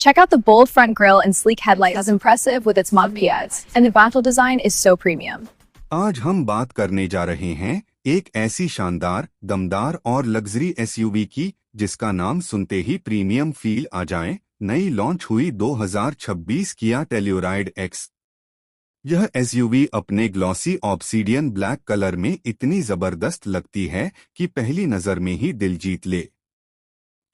Check out the bold front grille and sleek headlights as impressive with its mud PS, and the battle design is so premium. आज हम बात करने जा रहे हैं एक ऐसी शानदार, दमदार और लग्जरी एसयूवी की जिसका नाम सुनते ही प्रीमियम फील आ जाए। नई लॉन्च हुई 2026 किया टेल्यूराइड एक्स। यह एसयूवी अपने ग्लॉसी ऑब्सीडियन ब्लैक कलर में इतनी जबरदस्त लगती है कि पहली नजर में ही दिल जीत ले।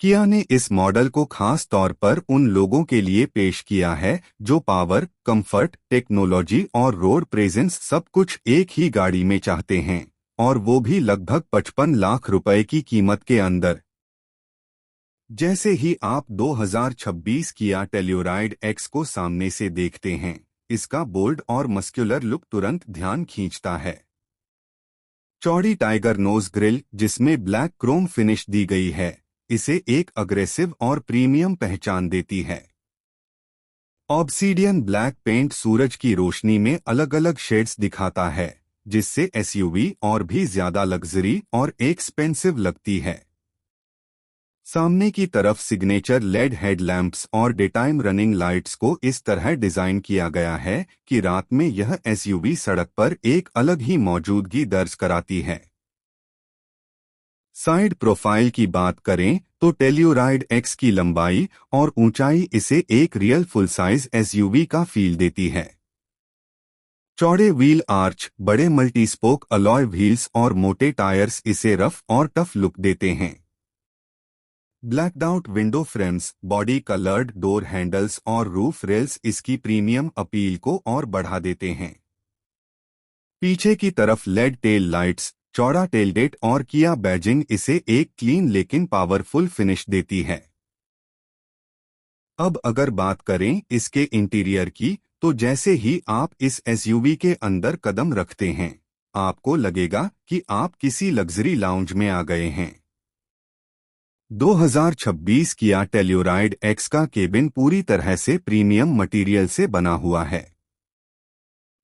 किया ने इस मॉडल को खास तौर पर उन लोगों के लिए पेश किया है जो पावर, कंफर्ट, टेक्नोलॉजी और रोड प्रेजेंस सब कुछ एक ही गाड़ी में चाहते हैं, और वो भी लगभग 55 लाख रुपए की कीमत के अंदर। जैसे ही आप 2026 किया टेल्यूराइड एक्स को सामने से देखते हैं, इसका बोल्ड और मस्कुलर लुक तुरंत ध्यान खींचता है। चौड़ी टाइगर नोज ग्रिल जिसमें ब्लैक क्रोम फिनिश दी गई है, इसे एक अग्रेसिव और प्रीमियम पहचान देती है। ऑब्सीडियन ब्लैक पेंट सूरज की रोशनी में अलग अलग शेड्स दिखाता है, जिससे एसयूवी और भी ज्यादा लग्जरी और एक्सपेंसिव लगती है। सामने की तरफ सिग्नेचर लेड हेडलैम्प्स और डेटाइम रनिंग लाइट्स को इस तरह डिजाइन किया गया है कि रात में यह एसयूवी सड़क पर एक अलग ही मौजूदगी दर्ज कराती है। साइड प्रोफाइल की बात करें तो टेल्यूराइड एक्स की लंबाई और ऊंचाई इसे एक रियल फुल साइज एसयूवी का फील देती है। चौड़े व्हील आर्च, बड़े मल्टीस्पोक अलॉय व्हील्स और मोटे टायर्स इसे रफ और टफ लुक देते हैं। Blacked out window frames, body coloured door handles और रूफ रेल्स इसकी प्रीमियम अपील को और बढ़ा देते हैं। पीछे की तरफ लेड टेल लाइट्स, चौड़ा टेलगेट और किया बैजिंग इसे एक क्लीन लेकिन पावरफुल फिनिश देती है। अब अगर बात करें इसके इंटीरियर की, तो जैसे ही आप इस एसयूवी के अंदर कदम रखते हैं, आपको लगेगा कि आप किसी लग्जरी लाउंज में आ गए हैं। 2026 किया टेल्यूराइड एक्स का केबिन पूरी तरह से प्रीमियम मटेरियल से बना हुआ है।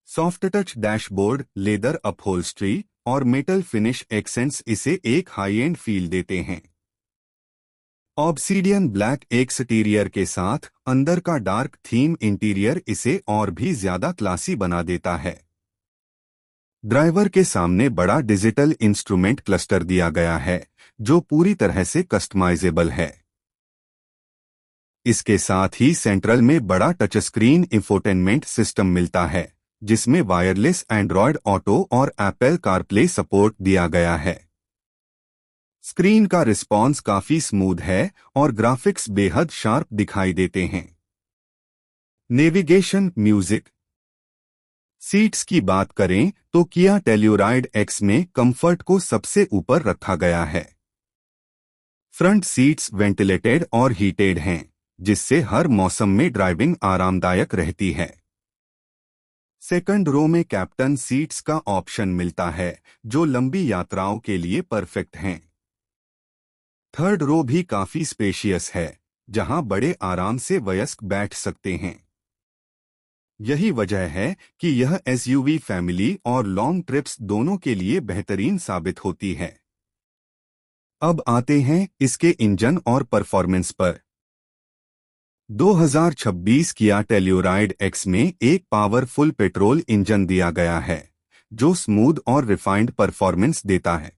Soft touch dashboard, leather upholstery और मेटल फिनिश एक्सेंट्स इसे एक हाई एंड फील देते हैं। ऑब्सीडियन ब्लैक एक्सटीरियर के साथ अंदर का डार्क थीम इंटीरियर इसे और भी ज्यादा क्लासी बना देता है। ड्राइवर के सामने बड़ा डिजिटल इंस्ट्रूमेंट क्लस्टर दिया गया है, जो पूरी तरह से कस्टमाइजेबल है। इसके साथ ही सेंट्रल में बड़ा टच स्क्रीन इंफोटेनमेंट सिस्टम मिलता है, जिसमें वायरलेस एंड्रॉयड ऑटो और एप्पल कारप्ले सपोर्ट दिया गया है। स्क्रीन का रिस्पॉन्स काफी स्मूथ है और ग्राफिक्स बेहद शार्प दिखाई देते हैं। नेविगेशन, म्यूजिक, सीट्स की बात करें तो किया टेल्यूराइड एक्स में कंफर्ट को सबसे ऊपर रखा गया है। फ्रंट सीट्स वेंटिलेटेड और हीटेड हैं, जिससे हर मौसम में ड्राइविंग आरामदायक रहती है। सेकंड रो में कैप्टन सीट्स का ऑप्शन मिलता है, जो लंबी यात्राओं के लिए परफेक्ट हैं। थर्ड रो भी काफी स्पेशियस है, जहां बड़े आराम से वयस्क बैठ सकते हैं। यही वजह है कि यह एसयूवी फैमिली और लॉन्ग ट्रिप्स दोनों के लिए बेहतरीन साबित होती है। अब आते हैं इसके इंजन और परफॉर्मेंस पर। 2026 किया टेल्यूराइड एक्स में एक पावरफुल पेट्रोल इंजन दिया गया है, जो स्मूथ और रिफाइंड परफॉर्मेंस देता है।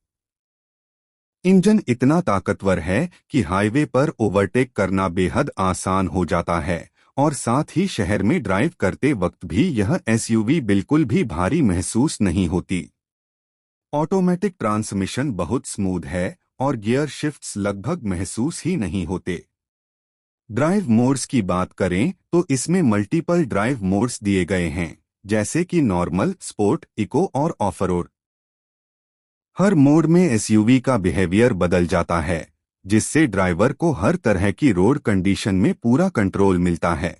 इंजन इतना ताकतवर है कि हाईवे पर ओवरटेक करना बेहद आसान हो जाता है, और साथ ही शहर में ड्राइव करते वक्त भी यह एसयूवी बिल्कुल भी भारी महसूस नहीं होती। ऑटोमेटिक ट्रांसमिशन बहुत स्मूथ है और गियर शिफ्ट्स लगभग महसूस ही नहीं होते। ड्राइव मोड्स की बात करें तो इसमें मल्टीपल ड्राइव मोड्स दिए गए हैं, जैसे कि नॉर्मल, स्पोर्ट, इको और ऑफ रोड। हर मोड में एसयूवी का बिहेवियर बदल जाता है, जिससे ड्राइवर को हर तरह की रोड कंडीशन में पूरा कंट्रोल मिलता है।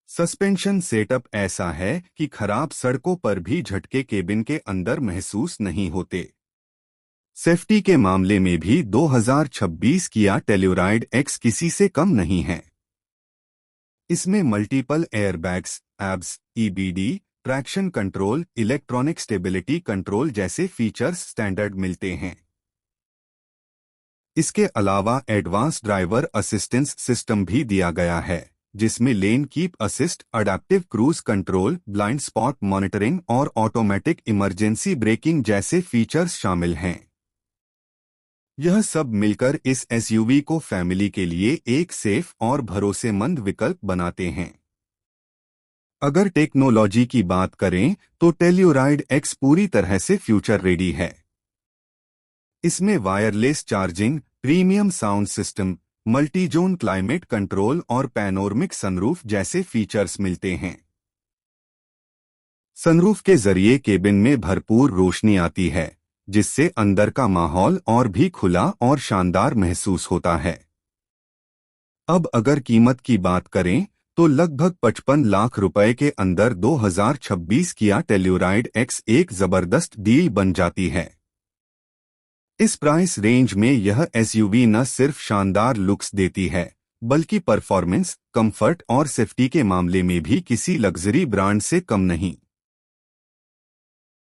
सस्पेंशन सेटअप ऐसा है कि खराब सड़कों पर भी झटके केबिन के अंदर महसूस नहीं होते। सेफ्टी के मामले में भी 2026 किया टेल्यूराइड एक्स किसी से कम नहीं है। इसमें multiple airbags, abs, EBD, traction control, electronic stability control जैसे फीचर्स स्टैंडर्ड मिलते हैं। इसके अलावा एडवांस ड्राइवर असिस्टेंस सिस्टम भी दिया गया है, जिसमें lane keep assist, adaptive cruise control, blind spot monitoring और ऑटोमेटिक इमरजेंसी ब्रेकिंग जैसे फीचर्स शामिल हैं। यह सब मिलकर इस एसयूवी को फैमिली के लिए एक सेफ और भरोसेमंद विकल्प बनाते हैं। अगर टेक्नोलॉजी की बात करें तो टेल्यूराइड एक्स पूरी तरह से फ्यूचर रेडी है। इसमें wireless charging, premium sound system, multi zone climate control और पैनोरमिक सनरूफ जैसे फीचर्स मिलते हैं। सनरूफ के जरिए केबिन में भरपूर रोशनी आती है, जिससे अंदर का माहौल और भी खुला और शानदार महसूस होता है। अब अगर कीमत की बात करें तो लगभग 55 लाख रुपए के अंदर 2026 किया टेल्यूराइड एक्स एक जबरदस्त डील बन जाती है। इस प्राइस रेंज में यह एसयूवी न सिर्फ शानदार लुक्स देती है, बल्कि परफॉर्मेंस, कंफर्ट और सेफ्टी के मामले में भी किसी लग्जरी ब्रांड से कम नहीं।